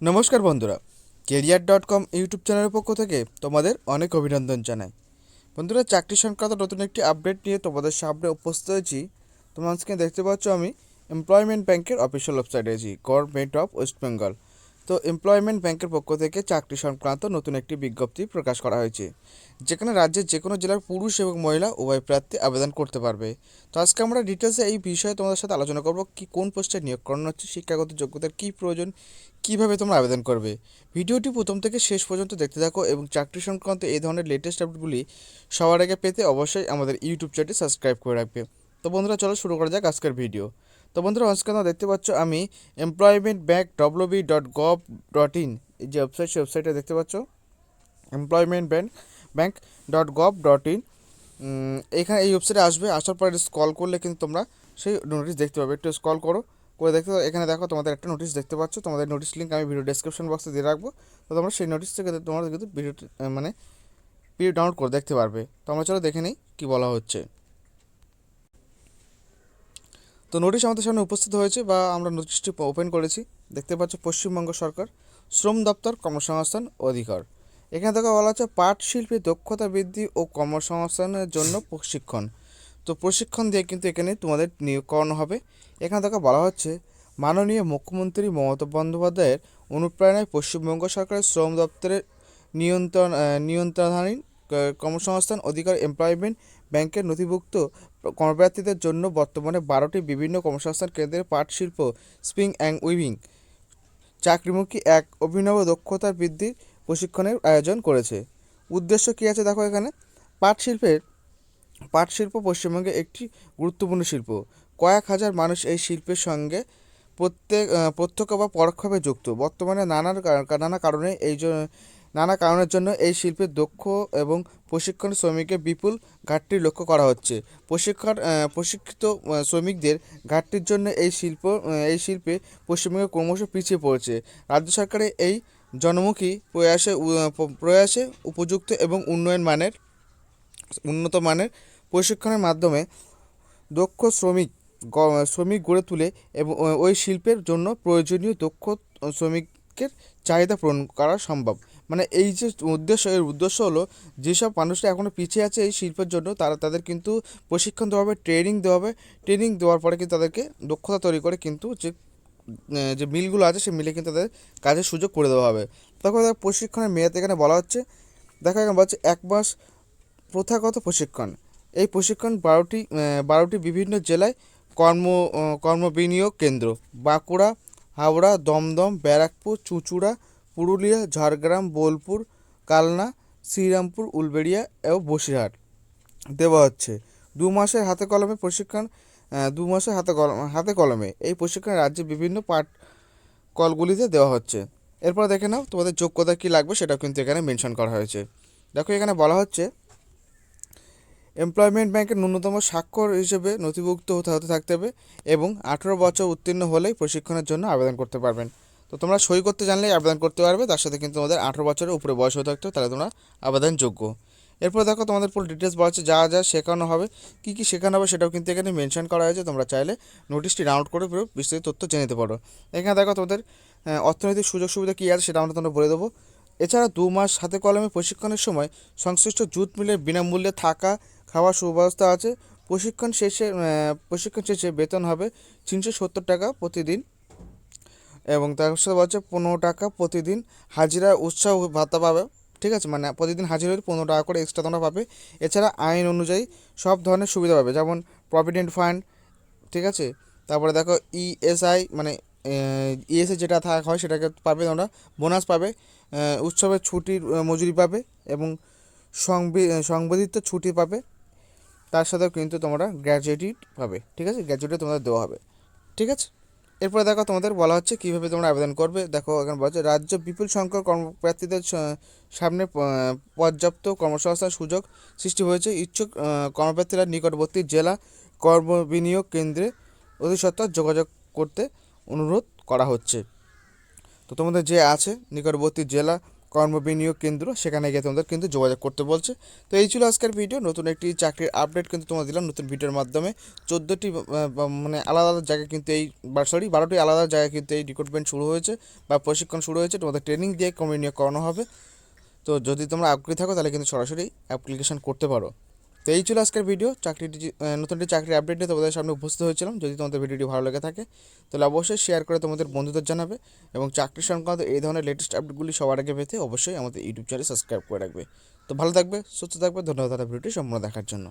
নমস্কার বন্ধুরা, career.com YouTube চ্যানেলের পক্ষ থেকে তোমাদের অনেক অভিনন্দন জানাই। বন্ধুরা, চাকরি সংক্রান্ত নতুন একটি আপডেট নিয়ে তোমাদের সামনে উপস্থিত হয়েছি। তোমরা আজকে দেখতে পাচ্ছ আমি এমপ্লয়মেন্ট ব্যাংকের অফিসিয়াল ওয়েবসাইটে আছি, গভর্নমেন্ট অফ ওয়েস্ট বেঙ্গল। তো এমপ্লয়মেন্ট ব্যাংকের পক্ষ থেকে চাকরি সংক্রান্ত নতুন একটি বিজ্ঞপ্তি প্রকাশ করা হয়েছে, যেখানে রাজ্যের যে কোনো জেলার পুরুষ এবং মহিলা উভয় প্রার্থী আবেদন করতে পারবে। তো আজকে আমরা ডিটেলসে এই বিষয়ে তোমাদের সাথে আলোচনা করব, কি কোন পোস্টে নিয়োগ করানো হচ্ছে, শিক্ষাগত যোগ্যতার কী প্রয়োজন, কীভাবে তোমরা আবেদন করবে। ভিডিওটি প্রথম থেকে শেষ পর্যন্ত দেখতে থাকো এবং চাকরি সংক্রান্ত এই ধরনের লেটেস্ট আপডেটগুলি সবার আগে পেতে অবশ্যই আমাদের ইউটিউব চ্যানেলটি সাবস্ক্রাইব করে রাখবে। তো বন্ধুরা, চলো শুরু করা যাক আজকের ভিডিও। তো বন্ধুরা, আজকে তোমরা দেখতে পাচ্ছ আমি এমপ্লয়মেন্ট ব্যাংক wb.gov.in এই যে ওয়েবসাইট, সেই ওয়েবসাইটে দেখতে পাচ্ছ এমপ্লয়মেন্ট bank.gov.in। এখানে এই ওয়েবসাইটে আসবে, আসার পরে স্ক্রল করলে কিন্তু তোমরা সেই নোটিশ দেখতে পাবে। একটু স্ক্রল করে দেখতে পাবে, এখানে দেখো তোমাদের একটা নোটিশ দেখতে পাচ্ছ। তোমাদের নোটিশ লিঙ্ক আমি ভিডিও ডেসক্রিপশন বক্সে দিয়ে রাখবো। তো তোমরা সেই নোটিশ থেকে তোমরা কিন্তু ভিডিওটি পিডিএফ ডাউনলোড করে দেখতে পারবে। তো আমরা চলো দেখে নিই কী বলা হচ্ছে। তো নোটিশ আমাদের সামনে উপস্থিত হয়েছে, বা আমরা নোটিশটি ওপেন করেছি। দেখতে পাচ্ছ পশ্চিমবঙ্গ সরকার শ্রম দপ্তর কর্মসংস্থান অধিকার। এখানে থেকে বলা হচ্ছে পাট শিল্পে দক্ষতা বৃদ্ধি ও কর্মসংস্থানের জন্য প্রশিক্ষণ। তো প্রশিক্ষণ দিয়ে কিন্তু এখানে তোমাদের নিয়োগ করানো হবে। এখানে থেকে বলা হচ্ছে মাননীয় মুখ্যমন্ত্রী মমতা বন্দ্যোপাধ্যায়ের অনুপ্রেরণায় পশ্চিমবঙ্গ সরকারের শ্রম দপ্তরের নিয়ন্ত্রণাধীন কর্মসংস্থান অধিকার এমপ্লয়মেন্ট ব্যাংকের নথিভুক্ত কর্মপ্রার্থীদের জন্য বর্তমানে 12টি বিভিন্ন কর্মসংস্থান কেন্দ্রের পাট শিল্প, স্পিং অ্যান্ড উইভিং চাকরিমুখী এক অভিনব দক্ষতার বৃদ্ধির প্রশিক্ষণের আয়োজন করেছে। উদ্দেশ্য কী আছে দেখো এখানে। পাট শিল্প পশ্চিমবঙ্গে একটি গুরুত্বপূর্ণ শিল্প। কয়েক হাজার মানুষ এই শিল্পের সঙ্গে প্রত্যক্ষ বা পরোক্ষভাবে যুক্ত। বর্তমানে নানা কারণের জন্য এই শিল্পের দক্ষ এবং প্রশিক্ষণ শ্রমিকের বিপুল ঘাটতি লক্ষ্য করা হচ্ছে। প্রশিক্ষিত শ্রমিকদের ঘাটতির জন্য এই শিল্পে পশ্চিমবঙ্গ ক্রমশ পিছিয়ে পড়েছে। রাজ্য সরকারের এই জনমুখী প্রয়াসে উপযুক্ত এবং উন্নত মানের প্রশিক্ষণের মাধ্যমে দক্ষ শ্রমিক গড়ে তুলে এবং ওই শিল্পের জন্য প্রয়োজনীয় দক্ষ শ্রমিকের চাহিদা পূরণ করা সম্ভব। মানে এই যে এর উদ্দেশ্য হলো, যেসব মানুষরা এখনও পিছিয়ে আছে এই শিল্পের জন্য, তাদের কিন্তু প্রশিক্ষণ দেওয়া হবে, ট্রেনিং দেওয়ার পরে কিন্তু তাদেরকে দক্ষতা তৈরি করে কিন্তু যে মিলগুলো আছে সেই মিলে কিন্তু তাদের কাজের সুযোগ করে দেওয়া হবে। তখন তাদের প্রশিক্ষণের মেয়াদ এখানে বলা হচ্ছে, এখানে বলা হচ্ছে 1 মাস প্রথাগত প্রশিক্ষণ। এই প্রশিক্ষণ 12টি বিভিন্ন জেলায় কর্মবিনিয়োগ কেন্দ্র: বাঁকুড়া, হাওড়া, দমদম, ব্যারাকপুর, চুঁচুড়া, পুরুলিয়া, ঝাড়গ্রাম, বোলপুর, কালনা, শ্রীরামপুর, উলবেড়িয়া এবং বসিরহাট দেওয়া হচ্ছে। 2 মাসের হাতে কলমে প্রশিক্ষণ। 2 মাসের হাতে কলমে এই প্রশিক্ষণ রাজ্যের বিভিন্ন পাঠ কলগুলিতে দেওয়া হচ্ছে। এরপর দেখে নাও তোমাদের যোগ্যতা কী লাগবে, সেটাও কিন্তু এখানে মেনশন করা হয়েছে। দেখো এখানে বলা হচ্ছে এমপ্লয়মেন্ট ব্যাংকের ন্যূনতম স্বাক্ষর হিসেবে নথিভুক্ত হতে থাকতে হবে এবং 18 বছর উত্তীর্ণ হলেই প্রশিক্ষণের জন্য আবেদন করতে পারবেন। তো তোমরা সই করতে জানলেই আবেদন করতে পারবে, তার সাথে কিন্তু তোমাদের 18 বছরের উপরে বয়স হতে থাকতে হবে, তাহলে তোমরা আবেদনযোগ্য। এরপর দেখো তোমাদের পুরো ডিটেলস বলা হচ্ছে, যা শেখানো হবে, কী শেখানো হবে সেটাও কিন্তু এখানে মেনশন করা হয়েছে। তোমরা চাইলে নোটিশটি ডাউনলোড করে পুরো বিস্তারিত তথ্য জেনে নিতে পারো। এখানে দেখো তোমাদের অর্থনৈতিক সুযোগ সুবিধা কী আছে সেটা আমরা তোমরা বলে দেবো। এছাড়া 2 মাস হাতে কলমে প্রশিক্ষণের সময় সংশ্লিষ্ট জুট মিলে বিনামূল্যে থাকা খাওয়ার সুব্যবস্থা আছে। প্রশিক্ষণ শেষে বেতন হবে 370 টাকা প্রতিদিন, এবং তার সাথে বলছে 15 টাকা প্রতিদিন হাজিরা উৎসাহ ভাতা পাবে। ঠিক আছে, মানে প্রতিদিন হাজিরা হলে 15 টাকা করে এক্সট্রা তোমরা পাবে। এছাড়া আইন অনুযায়ী সব ধরনের সুবিধা পাবে, যেমন প্রভিডেন্ট ফান্ড, ঠিক আছে। তারপরে দেখো ইএসআই, মানে ইএসআই যেটা হয় সেটাকে পাবে তোমরা। বোনাস পাবে, উৎসবের ছুটির মজুরি পাবে এবং সংবিধিত ছুটি পাবে। তার সাথেও কিন্তু তোমরা গ্র্যাজুয়েটি পাবে। ঠিক আছে, গ্র্যাজুয়েটি তোমাদের দেওয়া হবে। ঠিক আছে, এরপরে দেখো তোমাদের বলা হচ্ছে কীভাবে তোমরা আবেদন করবে। দেখো এখানে বলা হচ্ছে রাজ্য বিপুল সংখ্যক কর্মপ্রার্থীদের সামনে পর্যাপ্ত কর্মসংস্থান সুযোগ সৃষ্টি হয়েছে। ইচ্ছুক কর্মপ্রার্থীরা নিকটবর্তী জেলা কর্মবিনিয়োগ কেন্দ্রে অতি সত্বর যোগাযোগ করতে অনুরোধ করা হচ্ছে। তো তোমাদের যে আছে নিকটবর্তী জেলা কর্মবিনিয়োগ কেন্দ্র, সেখানে গিয়ে তোমাদের কিন্তু যোগাযোগ করতে বলছে। তো এই ছিল আজকের ভিডিও। নতুন একটি চাকরির আপডেট কিন্তু তোমাদের দিলাম নতুন ভিডিওর মাধ্যমে। 14টি মানে আলাদা আলাদা জায়গায় কিন্তু এই 12টি আলাদা জায়গায় কিন্তু এই রিক্রুটমেন্ট শুরু হয়েছে বা প্রশিক্ষণ শুরু হয়েছে। তোমাদের ট্রেনিং দিয়ে কর্মী নিয়োগ করানো হবে। তো যদি তোমরা আগ্রহী থাকো তাহলে কিন্তু সরাসরি অ্যাপ্লিকেশন করতে পারো। তো এই ছিল আজকের ভিডিও, নতুন একটি চাকরির আপডেট নিয়ে তোমাদের সামনে উপস্থিত হয়েছিলাম। যদি তোমাদের ভিডিওটি ভালো লেগে থাকে তাহলে অবশ্যই শেয়ার করে তোমাদের বন্ধুদের জানাবে, এবং চাকরি সংক্রান্ত এই ধরনের লেটেস্ট আপডেটগুলি সবার আগে পেতে অবশ্যই আমাদের ইউটিউব চ্যানেল সাবস্ক্রাইব করে রাখবে। তো ভালো থাকবে, সুস্থ থাকবে, ধন্যবাদ ভিডিওটি সম্পূর্ণ দেখার জন্য।